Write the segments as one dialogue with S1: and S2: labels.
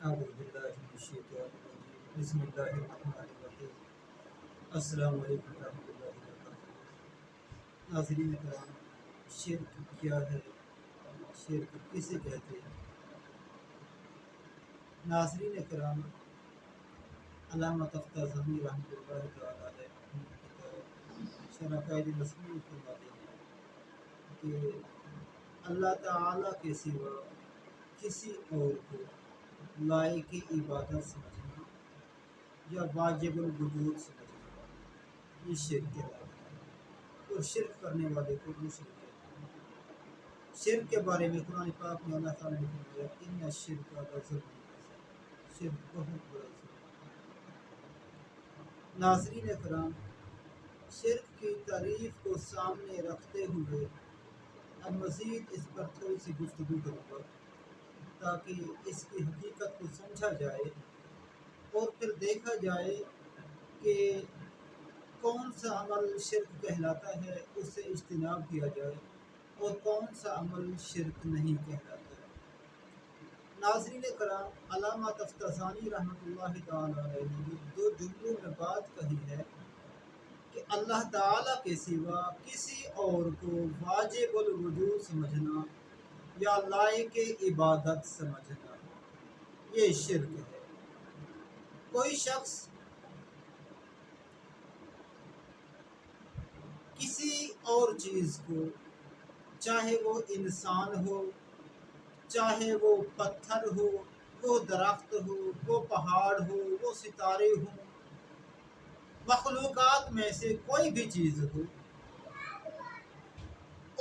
S1: اعوذ باللہ من الشیطان الرجیم بسم اللہ الرحمن الرحیم السلام علیکم ورحمۃ اللہ وبرکاتہ۔ ناظرین کرام، شرک کیا ہے؟ شرک کسے کہتے ہیں؟ ناظرین کرام، علامہ تفتازانی رحمۃ اللہ تعالیٰ علیہ اپنی کتاب شرح عقائد مسلم فرماتے ہیں کہ اللہ تعالیٰ کے سوا کسی اور کو لائق عبادت سمجھنا یا واجب الوجود سمجھنا یہ شرک کہلاتا ہے، اور شرک کرنے والے کو مشرک کہتے ہیں۔ شرک کے بارے میں قرآن پاک میں اللہ تعالیٰ نے فرمایا ان الشرک لظلم عظیم، شرک بہت بڑا ظلم ہے۔ ناظرین کرام، شرک کی تعریف کو سامنے رکھتے ہوئے اب مزید اس پر تھوڑی سی گفتگو کروں گا تاکہ اس کی حقیقت کو سمجھا جائے اور پھر دیکھا جائے کہ کون سا عمل شرک کہلاتا ہے، اس سے اجتناب کیا جائے، اور کون سا عمل شرک نہیں کہلاتا ہے۔ ناظرین کرام، علامہ تفتازانی رحمۃ اللہ تعالیٰ علیہ نے دو جملوں میں بات کہی ہے کہ اللہ تعالیٰ کے سوا کسی اور کو واجب الوجود سمجھنا یا لائق عبادت سمجھنا یہ شرک ہے۔ کوئی شخص کسی اور چیز کو، چاہے وہ انسان ہو، چاہے وہ پتھر ہو، وہ درخت ہو، وہ پہاڑ ہو، وہ ستارے ہوں، مخلوقات میں سے کوئی بھی چیز ہو،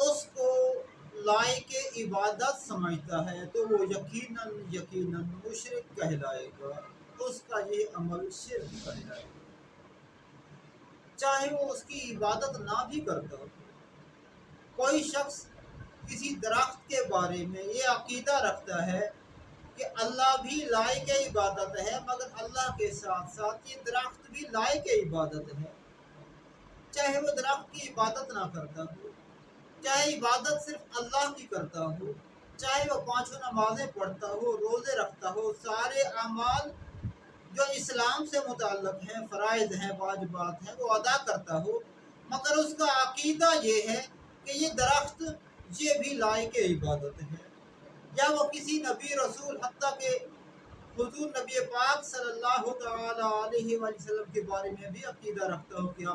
S1: اس کو لائق عبادت سمجھتا ہے تو وہ یقیناً مشرک کہلائے گا، اس کا یہ عمل شرک کہلائے گا، چاہے وہ اس کی عبادت نہ بھی کرتا ہو۔ کوئی شخص کسی درخت کے بارے میں یہ عقیدہ رکھتا ہے کہ اللہ بھی لائق عبادت ہے، مگر اللہ کے ساتھ ساتھ یہ درخت بھی لائق عبادت ہے، چاہے وہ درخت کی عبادت نہ کرتا ہو، چاہے عبادت صرف اللہ کی کرتا ہو، چاہے وہ پانچوں نمازیں پڑھتا ہو، روزے رکھتا ہو، سارے اعمال جو اسلام سے متعلق ہیں، فرائض ہیں، واجبات ہیں، وہ ادا کرتا ہو، مگر اس کا عقیدہ یہ ہے کہ یہ درخت یہ بھی لائق عبادت ہے، یا وہ کسی نبی رسول حتیٰ کہ حضور نبی پاک صلی اللہ تعالی علیہ وسلم کے بارے میں بھی عقیدہ رکھتا ہو کہ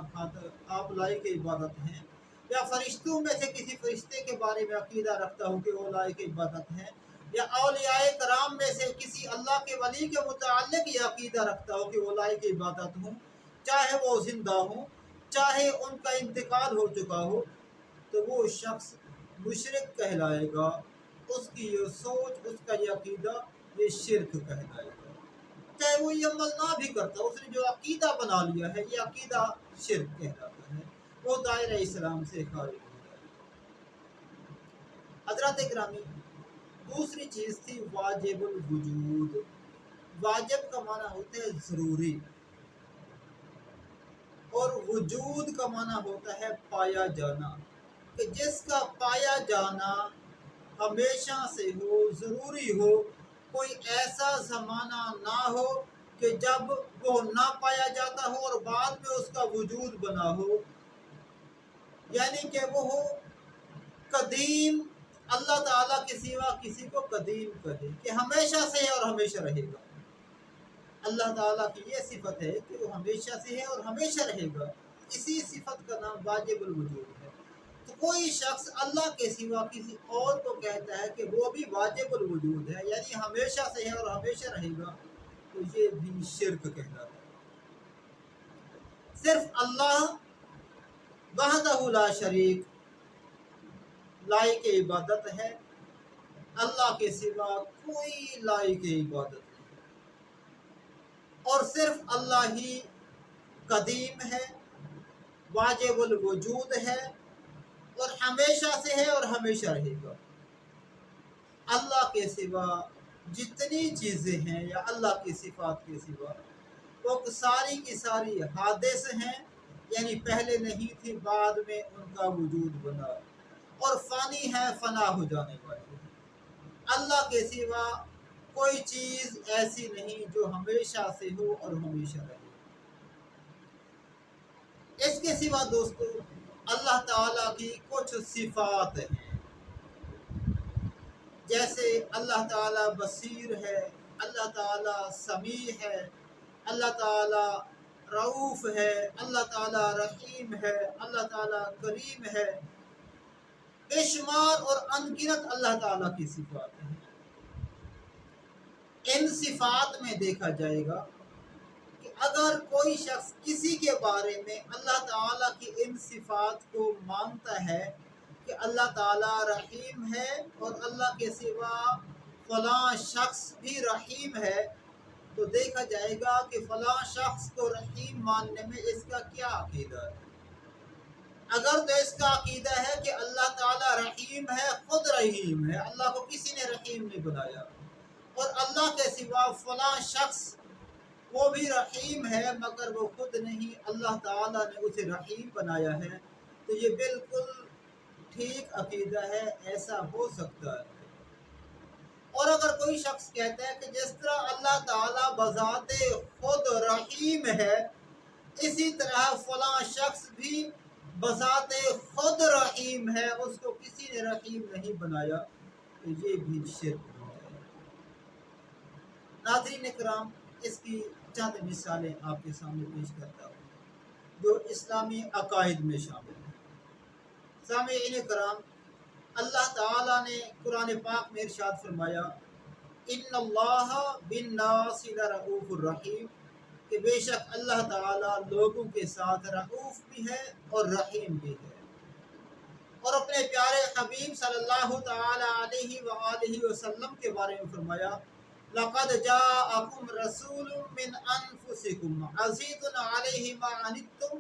S1: آپ لائق عبادت ہیں، یا فرشتوں میں سے کسی فرشتے کے بارے میں عقیدہ رکھتا ہو کہ وہ لائق عبادت ہیں، یا اولیاء کرام میں سے کسی اللہ کے ولی کے متعلق یہ عقیدہ رکھتا ہو کہ وہ لائق عبادت ہوں، چاہے وہ زندہ ہوں، چاہے ان کا انتقال ہو چکا ہو، تو وہ شخص مشرک کہلائے گا، اس کی یہ سوچ، اس کا یہ عقیدہ یہ شرک کہلائے گا، چاہے وہ یہ عمل نہ بھی کرتا، اس نے جو عقیدہ بنا لیا ہے یہ عقیدہ شرک کہلاتا ہے، وہ دائرہ اسلام سے خارج ہو جائے گا۔ حضرات گرامی، دوسری چیز تھی واجب الوجود۔ واجب کا معنی ہوتا ہے ضروری، اور وجود کا معنی ہوتا ہے پایا جانا، کہ جس کا پایا جانا ہمیشہ سے ہو، ضروری ہو، کوئی ایسا زمانہ نہ ہو کہ جب وہ نہ پایا جاتا ہو اور بعد میں اس کا وجود بنا ہو، یعنی کہ وہ ہو قدیم، اللہ تعالیٰ کے سوا کسی کو قدیم کہے کہ ہمیشہ سے ہے اور ہمیشہ رہے گا۔ اللہ تعالیٰ کی یہ صفت ہے کہ وہ ہمیشہ سے ہے اور ہمیشہ رہے گا، اسی صفت کا نام واجب الوجود ہے۔ تو کوئی شخص اللہ کے سوا کسی اور کو کہتا ہے کہ وہ بھی واجب الوجود ہے، یعنی ہمیشہ سے ہے اور ہمیشہ رہے گا، تو یہ بھی شرک کہلاتا ہے۔ صرف اللہ وحدہ لا شریک لائق عبادت ہے، اللہ کے سوا کوئی لائق عبادت نہیں، اور صرف اللہ ہی قدیم ہے، واجب الوجود ہے، اور ہمیشہ سے ہے اور ہمیشہ رہے گا۔ اللہ کے سوا جتنی چیزیں ہیں یا اللہ کی صفات کے سوا وہ ساری کی ساری حادث ہیں، یعنی پہلے نہیں تھی، بعد میں ان کا وجود بنا، اور فانی ہے، فنا ہو جانے والے ہیں۔ اللہ کے سوا کوئی چیز ایسی نہیں جو ہمیشہ سے ہو اور ہمیشہ رہے۔ اس کے سوا دوستو اللہ تعالیٰ کی کچھ صفات ہیں، جیسے اللہ تعالیٰ بصیر ہے، اللہ تعالیٰ سمیع ہے، اللہ تعالیٰ رؤوف ہے، اللہ تعالیٰ رحیم ہے، اللہ تعالیٰ کریم ہے۔ بے شمار اور انگنت اللہ تعالیٰ کی صفات ہیں۔ ان صفات میں دیکھا جائے گا کہ اگر کوئی شخص کسی کے بارے میں اللہ تعالیٰ کی ان صفات کو مانتا ہے کہ اللہ تعالیٰ رحیم ہے اور اللہ کے سوا فلاں شخص بھی رحیم ہے، تو دیکھا جائے گا کہ فلاں شخص کو رحیم ماننے میں اس کا کیا عقیدہ ہے۔ اگر تو اس کا عقیدہ ہے کہ اللہ تعالیٰ رحیم ہے، خود رحیم ہے، اللہ کو کسی نے رحیم نہیں بنایا، اور اللہ کے سوا فلاں شخص وہ بھی رحیم ہے مگر وہ خود نہیں، اللہ تعالیٰ نے اسے رحیم بنایا ہے، تو یہ بالکل ٹھیک عقیدہ ہے، ایسا ہو سکتا ہے۔ اور اگر کوئی شخص کہتا ہے کہ جس طرح اللہ تعالیٰ بذات خود رحیم ہے، اسی طرح فلاں شخص بھی بذات خود رحیم ہے، اس کو کسی نے رحیم نہیں بنایا، تو یہ بھی شرک ہو جائے۔ ناظرین کرام، اس کی چند مثالیں آپ کے سامنے پیش کرتا ہوں جو اسلامی عقائد میں شامل ہیں۔ سامعین کرام، اللہ تعالیٰ نے قرآن پاک میں ارشاد فرمایا، ان اللہ بالناس لرؤوف الرحیم، کہ بے شک اللہ تعالیٰ لوگوں کے ساتھ رؤوف بھی ہے اور رحیم بھی ہے۔ اور اپنے پیارے حبیب صلی اللہ تعالی علیہ وآلہ وسلم کے بارے میں فرمایا، لقد جاءکم رسول من انفسکم عزیز علیہ ما عنتم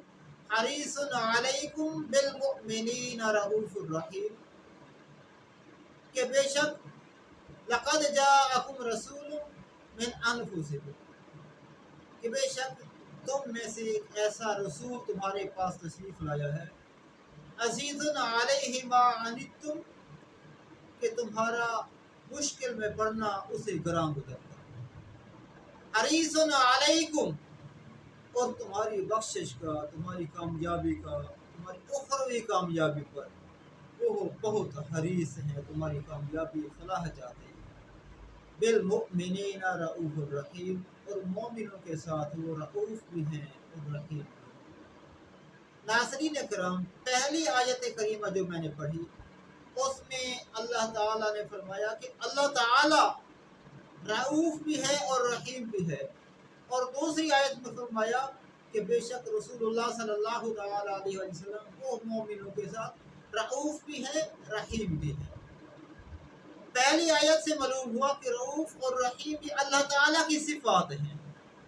S1: حریص علیکم بالمؤمنین رؤوف الرحیم، کہ بے شک لقد جاءکم رسول من انفسکم، کہ بے شک تم میں سے ایک ایسا رسول تمہارے پاس تشریف لایا ہے، عزیز علیہ ما عنتم، کہ تمہارا مشکل میں پڑنا اسے گراں گزرتا ہے، حریص علیکم، اور تمہاری بخشش کا، تمہاری کامیابی کا، تمہاری اخروی کامیابی پر وہ بہت حریص ہیں، تمہاری کامیابی فلاح چاہتے ہیں۔ بالمؤمنین رؤوف الرحیم، اور مومنوں کے ساتھ وہ رؤوف بھی ہیں اور رحیم بھی ہیں۔ ناظرین کرام، پہلی آیت کریمہ جو میں نے پڑھی اس میں اللہ تعالیٰ نے فرمایا کہ اللہ تعالیٰ رؤوف بھی ہے اور رحیم بھی ہے، اور دوسری آیت میں فرمایا کہ بے شک رسول اللہ صلی اللہ تعالیٰ علیہ وسلم وہ مومنوں کے ساتھ رؤوف بھی ہے، رحیم بھی ہے۔ پہلی آیت سے معلوم ہوا کہ رؤوف اور رحیم بھی اللہ تعالیٰ کی صفات ہیں،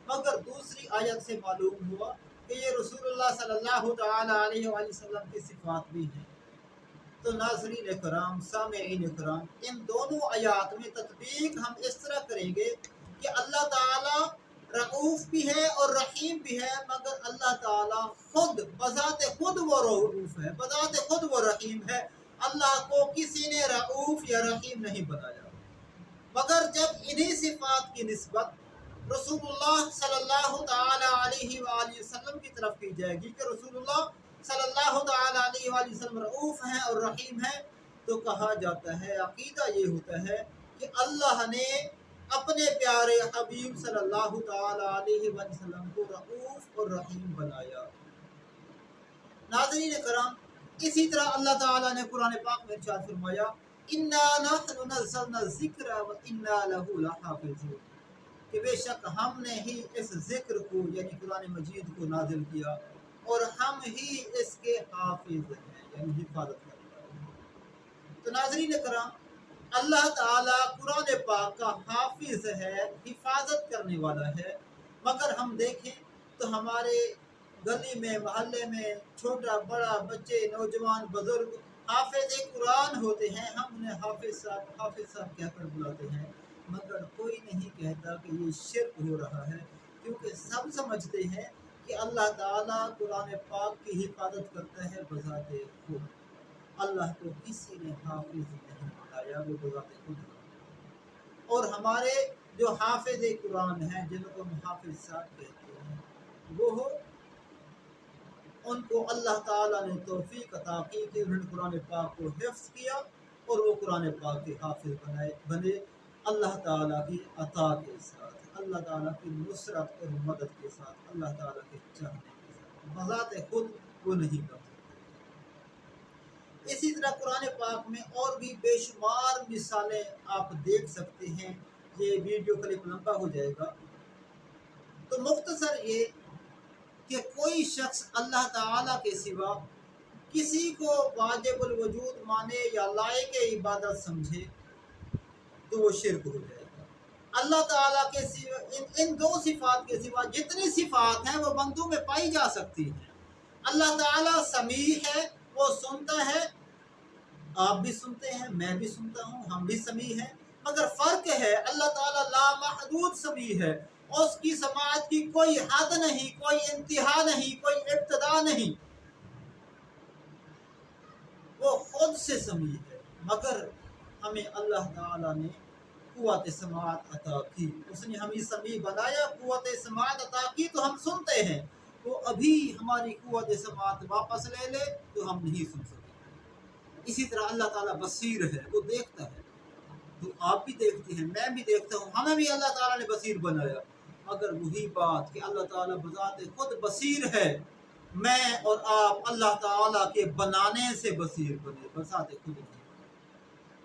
S1: مگر دوسری آیت سے معلوم ہوا کہ یہ رسول اللہ صلی اللہ تعالیٰ علیہ وسلم کی صفات بھی ہیں۔ تو ناظرین کرام، سامعین کرام، ان دونوں آیات میں تطبیق ہم اس طرح کریں گے کہ اللہ تعالیٰ رؤوف بھی ہے اور رحیم بھی ہے، مگر اللہ تعالیٰ خود بذات خود وہ رؤوف ہے، بذات خود وہ رحیم ہے، اللہ کو کسی نے رؤوف یا رحیم نہیں بنایا۔ مگر جب انہی صفات کی نسبت رسول اللہ صلی اللہ تعالی علیہ وآلہ وسلم کی طرف کی جائے گی کہ رسول اللہ صلی اللہ تعالی علیہ وآلہ وسلم رؤوف ہیں اور رحیم ہیں، تو کہا جاتا ہے، عقیدہ یہ ہوتا ہے کہ اللہ نے اپنے پیارے حبیب صلی اللہ تعالی علیہ وآلہ وسلم کو رؤوف اور رحیم بنایا۔ ناظرین کرام، اسی طرح اللہ تعالیٰ نے قرآن پاک میں ارشاد فرمایا، اِنَّا نَحْنُ نَزَّلْنَا الذِّكْرَ وَإِنَّا لَهُ لَحَافِظُونَ، کہ بے شک ہم نے ہی اس ذکر کو یعنی قرآن مجید کو نازل کیا اور ہم ہی اس کے حافظ ہیں، یعنی حفاظت کرتا ہے۔ تو ناظرین کرام، اللہ تعالیٰ قرآن پاک کا حافظ ہے، حفاظت کرنے والا ہے، مگر ہم دیکھیں تو ہمارے گلی میں، محلے میں چھوٹا بڑا، بچے، نوجوان، بزرگ حافظ قرآن ہوتے ہیں، ہم انہیں حافظ صاحب کہہ کر بلاتے ہیں، مگر کوئی نہیں کہتا کہ یہ شرک ہو رہا ہے، کیونکہ سب سمجھتے ہیں کہ اللہ تعالیٰ قرآن پاک کی حفاظت کرتا ہے بذات خود، اللہ کو کسی نے حافظ نہیں بنایا، وہ بذات خود ہے۔ اور ہمارے جو حافظ قرآن ہیں جن کو حافظ صاحب کہتے ہیں وہ ان کو اللہ تعالیٰ نے توفیق عطا کی کہ انہوں نے قرآن پاک کو حفظ کیا اور وہ قرآن پاک کے حافظ بنے اللہ تعالیٰ کی عطا کے ساتھ، اللہ تعالیٰ کی نصرت اور مدد کے ساتھ، اللہ تعالیٰ کے چاہنے کے ساتھ، بذات خود وہ نہیں کر سکتے۔ اسی طرح قرآن پاک میں اور بھی بے شمار مثالیں آپ دیکھ سکتے ہیں، یہ ویڈیو کلپ لمبا ہو جائے گا، تو مختصر یہ کہ کوئی شخص اللہ تعالیٰ کے سوا کسی کو واجب الوجود مانے یا لائق عبادت سمجھے تو وہ شرک ہو جائے گا۔ اللہ تعالیٰ کے سوا ان دو صفات کے سوا جتنی صفات ہیں وہ بندوں میں پائی جا سکتی ہیں۔ اللہ تعالیٰ سمیع ہے، وہ سنتا ہے، آپ بھی سنتے ہیں، میں بھی سنتا ہوں، ہم بھی سمیع ہیں، مگر فرق ہے اللہ تعالیٰ لامحدود سمیع ہے، اس کی سماعت کی کوئی حد نہیں، کوئی انتہا نہیں، کوئی ابتدا نہیں، وہ خود سے سمیع ہے، مگر ہمیں اللہ تعالیٰ نے قوت سماعت عطا کی، اس نے ہمیں سمیع بنایا، قوت سماعت عطا کی تو ہم سنتے ہیں، وہ ابھی ہماری قوت سماعت واپس لے لے تو ہم نہیں سن سکتے۔ اسی طرح اللہ تعالیٰ بصیر ہے، وہ دیکھتا ہے، تو آپ بھی دیکھتے ہیں، میں بھی دیکھتا ہوں، ہمیں بھی اللہ تعالیٰ نے بصیر بنایا، مگر وہی بات کہ اللہ تعالیٰ بذات خود بصیر ہے، میں اور آپ اللہ تعالیٰ کے بنانے سے بصیر بنے، بذات خود نہیں۔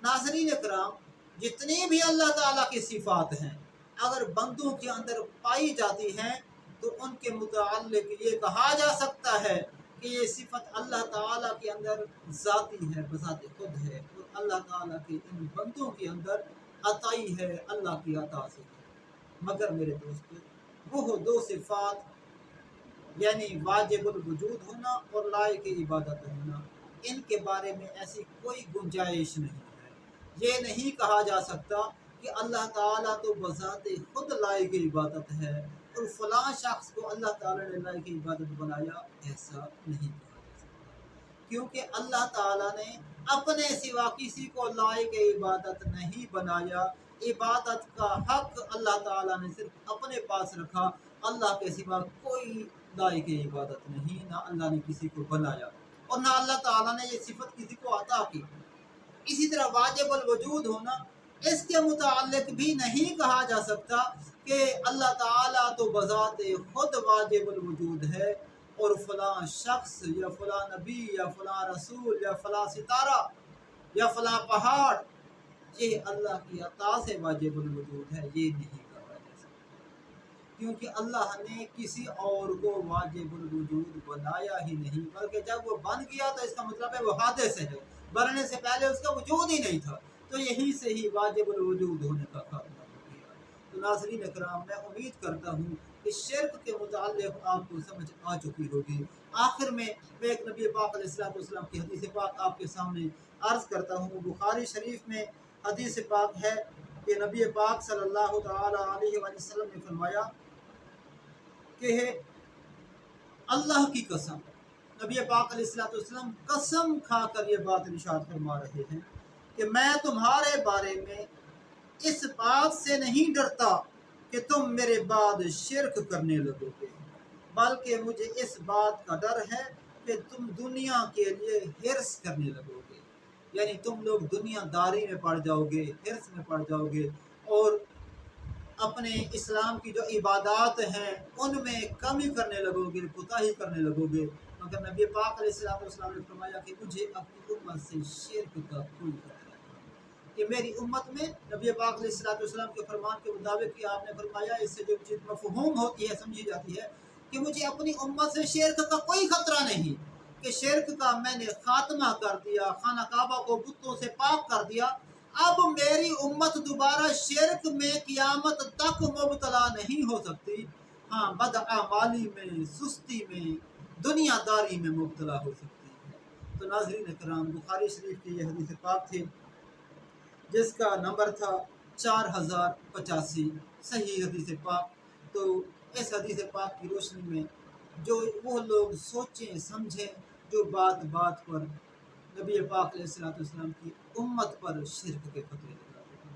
S1: ناظرین کرام، جتنی بھی اللہ تعالیٰ کی صفات ہیں اگر بندوں کے اندر پائی جاتی ہیں تو ان کے متعلق یہ کہا جا سکتا ہے کہ یہ صفت اللہ تعالیٰ کے اندر ذاتی ہے، بذات خود ہے، اور اللہ تعالیٰ کے ان بندوں کے اندر عطائی ہے، اللہ کی عطا سے۔ مگر میرے دوستو، وہ دو صفات یعنی واجب الوجود ہونا اور لائق عبادت ہونا، ان کے بارے میں ایسی کوئی گنجائش نہیں ہے۔ یہ نہیں کہا جا سکتا کہ اللہ تعالیٰ تو بذات خود لائق عبادت ہے اور فلاں شخص کو اللہ تعالیٰ نے لائق عبادت بنایا، ایسا نہیں کہا جا سکتا، کیونکہ اللہ تعالیٰ نے اپنے سوا کسی کو لائق عبادت نہیں بنایا، عبادت کا حق اللہ تعالیٰ نے صرف اپنے پاس رکھا، اللہ کے سوا کوئی لائق عبادت نہیں، نہ اللہ نے کسی کو بنایا اور نہ اللہ تعالیٰ نے یہ صفت کسی کو عطا کی۔ اسی طرح واجب الوجود ہونا، اس کے متعلق بھی نہیں کہا جا سکتا کہ اللہ تعالیٰ تو بذات خود واجب الوجود ہے اور فلاں شخص یا فلاں نبی یا فلاں رسول یا فلاں ستارہ یا فلاں پہاڑ یہ اللہ کی عطا سے واجب الوجود ہے، یہ نہیں کہا جا سکتا، کیونکہ اللہ نے کسی اور کو واجب الوجود بنایا ہی نہیں، بلکہ جب وہ بن گیا تو اس کا مطلب ہے وہ حادث ہے، بننے سے پہلے اس کا وجود ہی نہیں تھا، تو یہیں سے ہی واجب الوجود ہونے کا خاتمہ ہو گیا۔ تو ناظرین اکرام، میں امید کرتا ہوں کہ شرک کے متعلق آپ کو سمجھ آ چکی ہوگی۔ آخر میں ایک نبی پاک علیہ السلام کی حدیث پاک آپ کے سامنے عرض کرتا ہوں۔ بخاری شریف میں حدیث پاک ہے کہ نبی پاک صلی اللہ تعالی علیہ وآلہ وسلم نے فرمایا کہ اللہ کی قسم، نبی پاک علیہ السلام قسم کھا کر یہ بات ارشاد فرما رہے ہیں کہ میں تمہارے بارے میں اس بات سے نہیں ڈرتا کہ تم میرے بعد شرک کرنے لگو گے، بلکہ مجھے اس بات کا ڈر ہے کہ تم دنیا کے لیے حرص کرنے لگو گے، یعنی تم لوگ دنیا داری میں پڑ جاؤ گے، حرص میں پڑ جاؤ گے، اور اپنے اسلام کی جو عبادات ہیں ان میں کمی کرنے لگو گے، کوتاہی کرنے لگو گے۔ مگر نبی پاک علیہ السلام نے فرمایا کہ مجھے اپنی امت سے شرک کا کوئی خطرہ نہیں، کہ میری امت میں نبی پاک علیہ السلام کے فرمان کے مطابق کہ آپ نے فرمایا، اس سے جو چیز مفہوم ہوتی ہے، سمجھی جاتی ہے کہ مجھے اپنی امت سے شرک کا کوئی خطرہ نہیں، کہ شرک کا میں نے خاتمہ کر دیا، خانہ کعبہ کو بتوں سے پاک کر دیا، اب میری امت دوبارہ شرک میں قیامت تک مبتلا نہیں ہو سکتی، ہاں بدعمالی میں، سستی میں، دنیا داری میں مبتلا ہو سکتی ہے۔ تو ناظرین کرام، بخاری شریف کی یہ حدیث پاک تھی جس کا نمبر تھا 4085، صحیح حدیث پاک۔ تو اس حدیث پاک کی روشنی میں جو وہ لوگ سوچیں سمجھیں جو بات بات پر نبی پاک علیہ السلام کی امت پر شرک کے خطرے لگاتے ہیں،